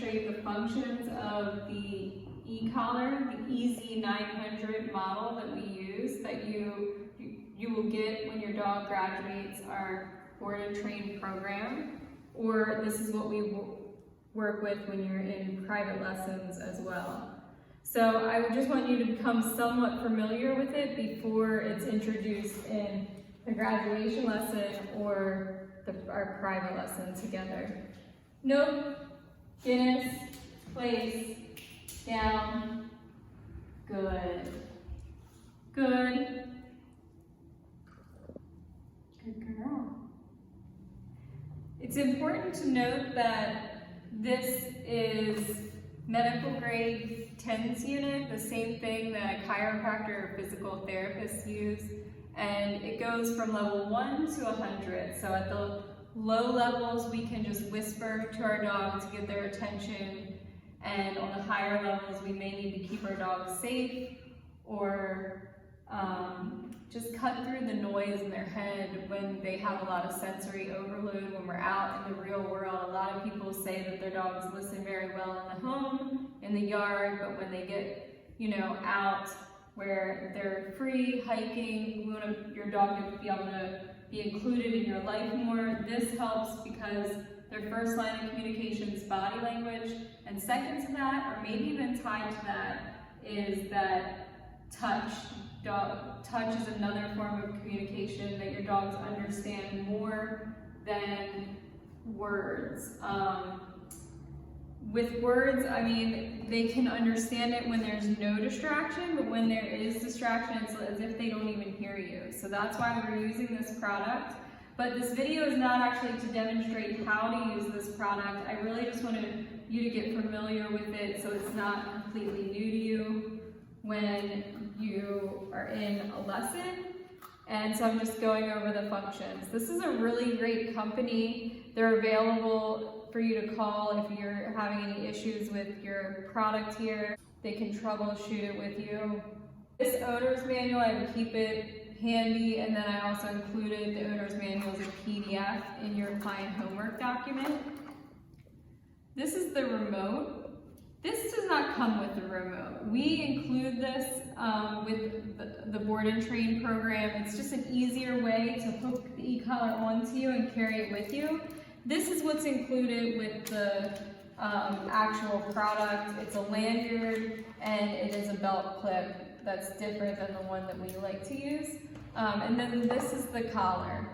demonstrate the functions of the e-collar, the EZ900 model that we use, that you will get when your dog graduates our board and train program, or this is what we work with when you're in private lessons as well. So I would just want you to become somewhat familiar with it before it's introduced in the graduation lesson or our private lesson together. Nope, Guinness, place, down, good, good, good girl. It's important to note that this is medical grade TENS unit, the same thing that a chiropractor or physical therapists use, and it goes from level 1 to 100. So at the low levels, we can just whisper to our dog to get their attention, and on the higher levels, we may need to keep our dogs safe or just cut through the noise in their head when they have a lot of sensory overload. When we're out in the real world, a lot of people say that their dogs listen very well in the home, in the yard, but when they get, out where they're free hiking, we want your dog to be able to be included in your life more. This helps because their first line of communication is body language, and second to that, or maybe even tied to that, is that touch. Touch is another form of communication that your dogs understand more than words. With words, they can understand it when there's no distraction, but when there is distraction, it's as if they don't even hear you. So that's why we're using this product. But this video is not actually to demonstrate how to use this product. I really just wanted you to get familiar with it so it's not completely new to you when you are in a lesson. And so I'm just going over the functions. This is a really great company. They're available for you to call if you're having any issues with your product here. They can troubleshoot it with you. This owner's manual, I would keep it handy, and then I also included the owner's manual as a PDF in your client homework document. This is the remote. This does not come with the remote. We include this with the board and train program. It's just an easier way to hook the e-collar onto you and carry it with you. This is what's included with the actual product. It's a lanyard and it is a belt clip that's different than the one that we like to use. And then this is the collar.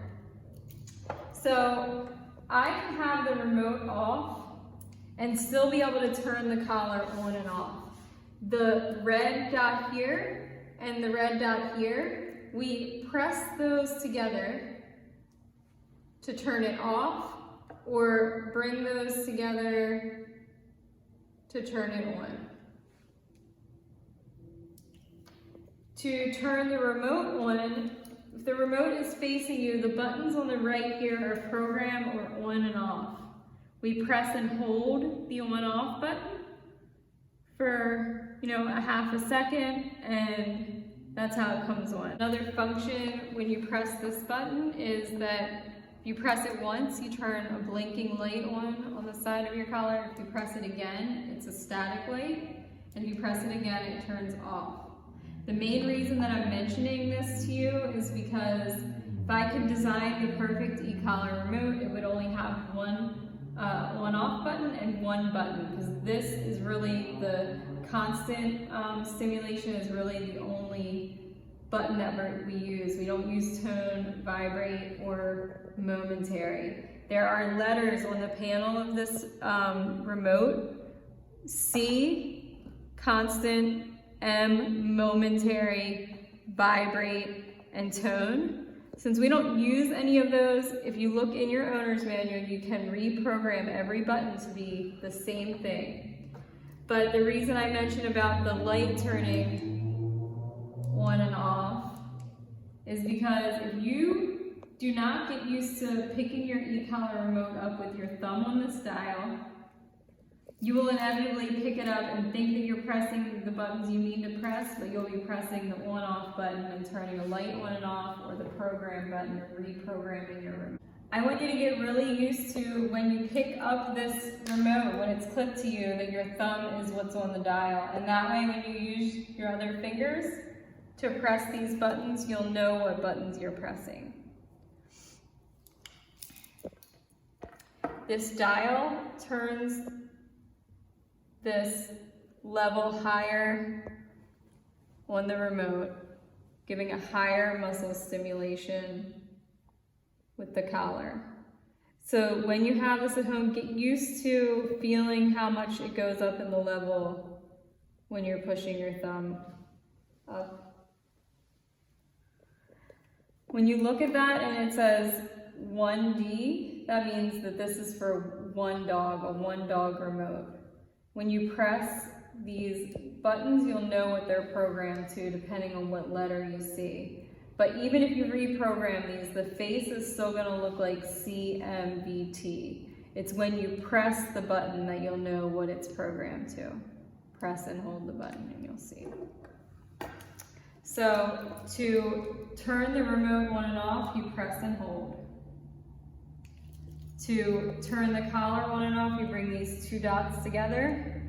So I can have the remote off and still be able to turn the collar on and off. The red dot here and the red dot here, we press those together to turn it off, or bring those together to turn it on. To turn the remote on, if the remote is facing you, the buttons on the right here are program or on and off. We press and hold the on-off button for, a half a second, and that's how it comes on. Another function when you press this button is that if you press it once, you turn a blinking light on the side of your collar. If you press it again, it's a static light, and if you press it again, it turns off. The main reason that I'm mentioning this to you is because if I could design the perfect e-collar remote, it would only have one on-off button and one button, because this is really the constant stimulation is really the only button that we use. We don't use tone, vibrate, or momentary. There are letters on the panel of this remote: C, constant, M, momentary, vibrate, and tone. Since we don't use any of those, if you look in your owner's manual, you can reprogram every button to be the same thing. But the reason I mentioned about the light turning on and off is because if you do not get used to picking your e-collar remote up with your thumb on the dial, you will inevitably pick it up and think that you're pressing the buttons you need to press, but you'll be pressing the on-off button and turning a light on and off, or the program button, or reprogramming your remote. I want you to get really used to when you pick up this remote, when it's clipped to you, that your thumb is what's on the dial. And that way when you use your other fingers to press these buttons, you'll know what buttons you're pressing. This dial turns this level higher on the remote, giving a higher muscle stimulation with the collar. So when you have this at home, get used to feeling how much it goes up in the level when you're pushing your thumb up. When you look at that and it says 1D, that means that this is for one dog, a one dog remote. When you press these buttons, you'll know what they're programmed to depending on what letter you see. But even if you reprogram these, the face is still going to look like CMVT. It's when you press the button that you'll know what it's programmed to. Press and hold the button and you'll see. So to turn the remote on and off, you press and hold. To turn the collar on and off, you bring these two dots together.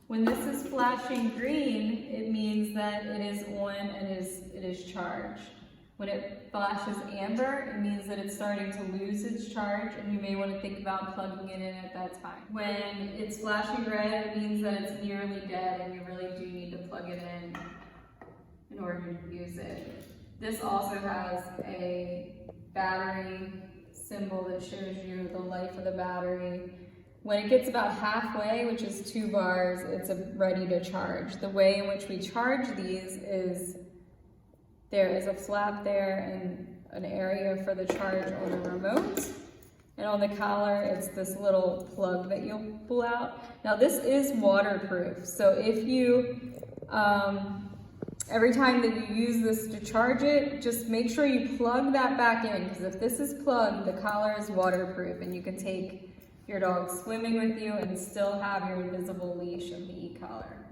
When this is flashing green, it means that it is on and it is charged. When it flashes amber, it means that it's starting to lose its charge and you may want to think about plugging it in at that time. When it's flashing red, it means that it's nearly dead and you really do need to plug it in order to use it. This also has a battery symbol that shows you the life of the battery. When it gets about halfway, which is 2 bars, it's ready to charge. The way in which we charge these is there is a flap there and an area for the charge on the remote. And on the collar, it's this little plug that you'll pull out. Now this is waterproof, so if you, every time that you use this to charge it, just make sure you plug that back in, because if this is plugged, the collar is waterproof and you can take your dog swimming with you and still have your invisible leash of the e-collar.